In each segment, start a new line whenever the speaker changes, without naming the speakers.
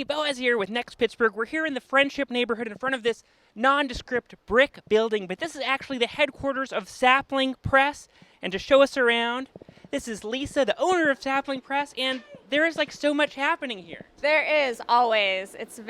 Hey, Boaz here with Next Pittsburgh. We're here in the Friendship neighborhood in front of this nondescript brick building, but this is actually the headquarters of Sapling Press. And to show us around, this is Lisa, the owner of Sapling Press, and there is like so much happening here.
There is always. It's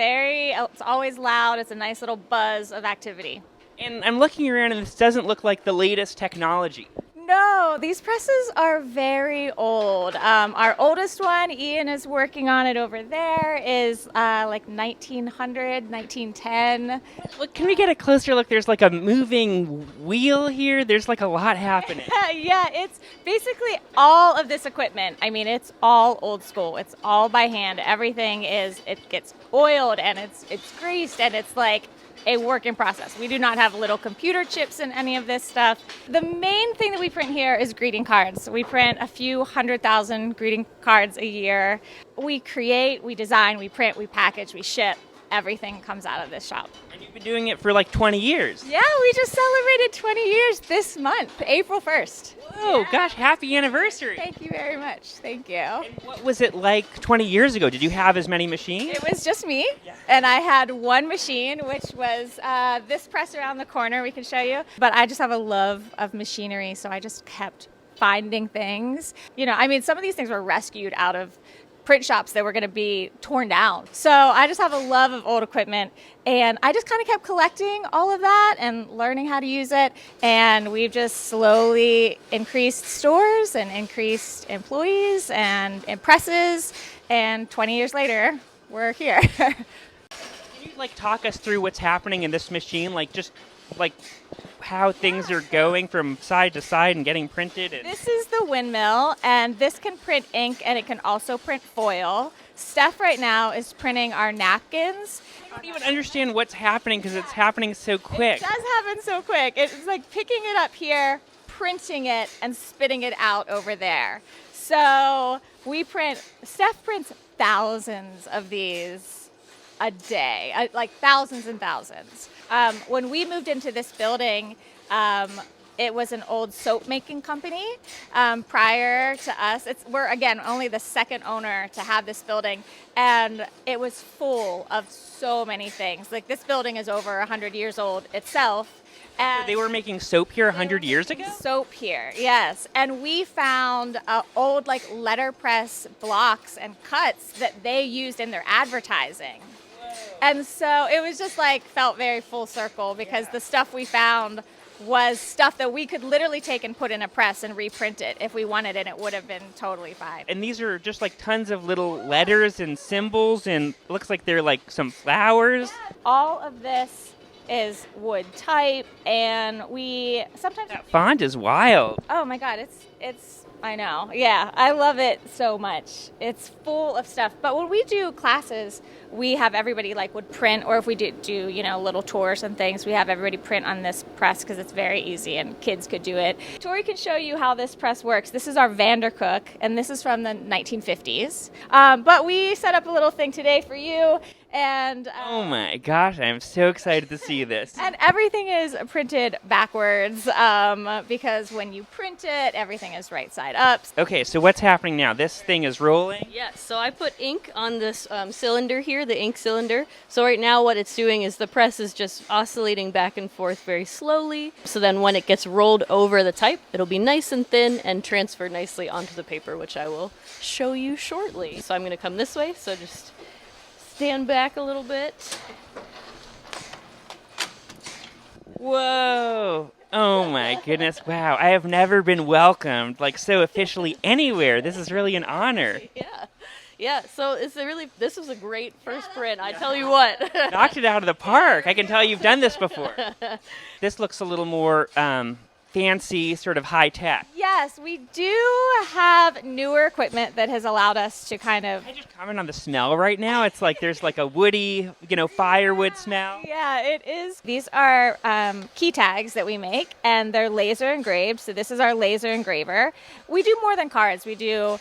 always loud. It's a nice little buzz of activity.
And I'm looking around and this doesn't look like the latest technology.
No, these presses are very old. Our oldest one, Ian is working on it over there, is like 1900, 1910.
Look, can we get a closer look? There's like a moving wheel here. There's like a lot happening.
Yeah, it's basically all of this equipment. I mean, it's all old school. It's all by hand. Everything it gets oiled and it's greased and it's like a work in process. We do not have little computer chips in any of this stuff. The main thing that we print here is greeting cards. We print a few 100,000 greeting cards a year. We create, we design, we print, we package, we ship. Everything comes out of this shop.
And you've been doing it for like 20 years.
Yeah, we just celebrated 20 years this month, April 1st.
Whoa, gosh, happy anniversary.
Thank you very much. Thank you.
And what was it like 20 years ago? Did you have as many machines?
It was just me,
Yeah.
and I had one machine, which was this press around the corner we can show you. But I just have a love of machinery, so I just kept finding things. You know, I mean, some of these things were rescued out of print shops that were going to be torn down. So I just have a love of old equipment, and I just kind of kept collecting all of that and learning how to use it. And we've just slowly increased stores and increased employees and presses. And 20 years later, we're here.
Can you like talk us through what's happening in this machine? Like just like how things are going from side to side and getting printed?
This is the windmill, and this can print ink, and it can also print foil. Steph right now is printing our napkins.
I don't even understand what's happening because it's happening so quick.
It does happen so quick. It's like picking it up here, printing it, and spitting it out over there. So Steph prints thousands of these a day, like thousands and thousands. When we moved into this building, it was an old soap making company. Prior to us, we're again only the second owner to have this building, and it was full of so many things. Like this building is over 100 years old itself. And
They were making soap here 100 years ago?
Soap here, yes. And we found old like letterpress blocks and cuts that they used in their advertising. And so it was just like felt very full circle because the stuff we found was stuff that we could literally take and put in a press and reprint it if we wanted, and it would have been totally fine.
And these are just like tons of little letters and symbols, and it looks like they're like some flowers.
All of this is wood type, and we sometimes...
That font is wild.
Oh my God, it's I know. Yeah, I love it so much. It's full of stuff. But when we do classes, we have everybody like would print, or if we do little tours and things, we have everybody print on this press because it's very easy and kids could do it. Tori can show you how this press works. This is our Vandercook, and this is from the 1950s. But we set up a little thing today for you. And
Oh my gosh, I'm so excited to see this.
and everything is printed backwards because when you print it, everything is right side up.
Okay, so what's happening now? This thing is rolling.
Yes, so I put ink on this cylinder here, the ink cylinder. So right now what it's doing is the press is just oscillating back and forth very slowly. So then when it gets rolled over the type, it'll be nice and thin and transfer nicely onto the paper, which I will show you shortly. So I'm going to come this way, so just stand back a little bit.
Whoa. Oh my goodness. Wow. I have never been welcomed like so officially anywhere. This is really an honor.
Yeah, so this was a great first print, I tell you what.
Knocked it out of the park. I can tell you've done this before. This looks a little more fancy, sort of high tech.
Yes, we do have newer equipment that has allowed us to kind of...
Can I just comment on the smell right now? It's like there's like a woody, firewood smell.
Yeah, it is. These are key tags that we make, and they're laser engraved. So this is our laser engraver. We do more than cards. We do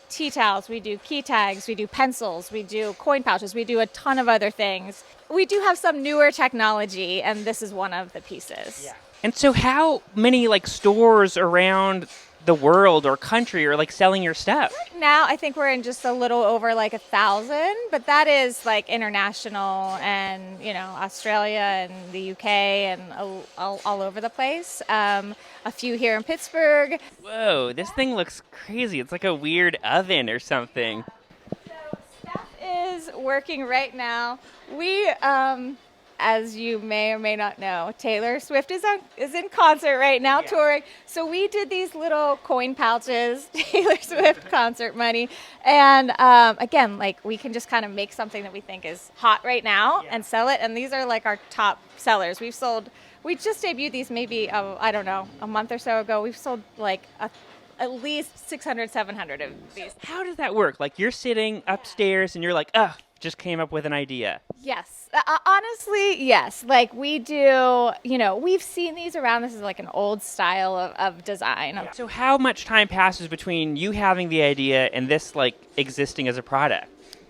tea towels, we do key tags, we do pencils, we do coin pouches, we do a ton of other things. We do have some newer technology, and this is one of the pieces.
Yeah. And so how many like stores around the world or country or like selling your stuff?
Now I think we're in just a little over like 1,000, but that is like international and, you know, Australia and the UK and all over the place. A few here in Pittsburgh.
Whoa, this thing looks crazy. It's like a weird oven or something.
So Steph is working right now. We, as you may or may not know, Taylor Swift is in concert right now, touring. So we did these little coin pouches, Taylor Swift concert money. And again, like we can just kind of make something that we think is hot right now and sell it. And these are like our top sellers. We just debuted these maybe, I don't know, a month or so ago. We've sold like at least 600, 700 of these.
How does that work? Like you're sitting upstairs and you're like, ugh, just came up with an idea.
Yes. Honestly, yes. Like we do, you know, we've seen these around. This is like an old style of design.
So how much time passes between you having the idea and this like existing as a product?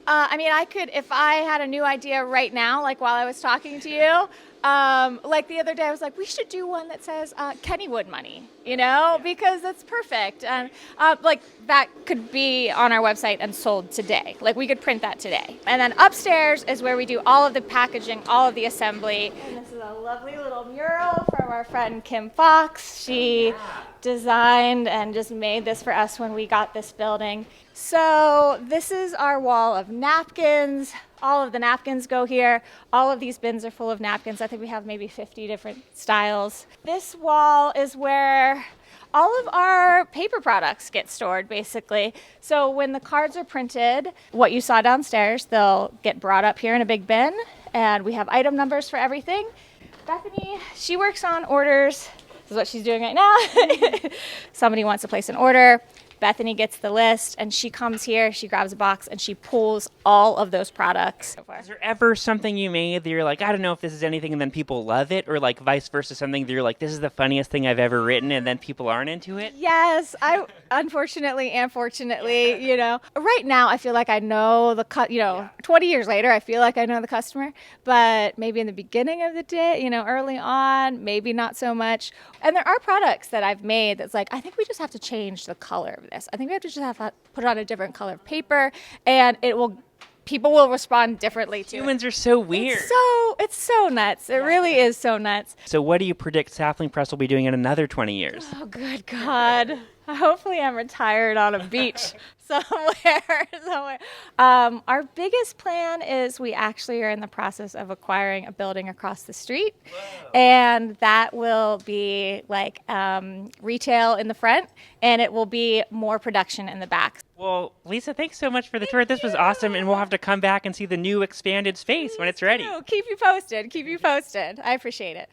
I mean, I could, if I had a new idea right now, like while I was talking to you, like the other day I was like, we should do one that says Kennywood money, you know, because that's perfect. And like that could be on our website and sold today. Like we could print that today. And then upstairs is where we do all of the packaging, all of the assembly. And this is a lovely little mural from our friend Kim Fox. She designed and just made this for us when we got this building. So this is our wall of napkins. All of the napkins go here. All of these bins are full of napkins. I think we have maybe 50 different styles. This wall is where all of our paper products get stored, basically. So when the cards are printed, what you saw downstairs, they'll get brought up here in a big bin, and we have item numbers for everything. Bethany, she works on orders. This is what she's doing right now. Somebody wants to place an order. Bethany gets the list, and she comes here, she grabs a box, and she pulls all of those products.
Is there ever something you made that you're like, I don't know if this is anything, and then people love it, or like vice versa, something that you're like, this is the funniest thing I've ever written, and then people aren't into it?
Yes, unfortunately and fortunately, you know, right now I feel like I know 20 years later, I feel like I know the customer, but maybe in the beginning of the day, you know, early on, maybe not so much. And there are products that I've made that's like, I think we just have to change the color of this. I think we have to just have to put it on a different color of paper, and people will respond differently to
Humans
it.
are so weird.
It's so nuts. It really is so nuts.
So what do you predict Sapling Press will be doing in another 20 years?
Oh, good God. Hopefully I'm retired on a beach somewhere. Our biggest plan is we actually are in the process of acquiring a building across the street. Whoa. And that will be like retail in the front, and it will be more production in the back.
Well, Lisa, thanks so much for the tour. This was awesome, and we'll have to come back and see the new expanded space when it's ready.
Keep you posted. I appreciate it.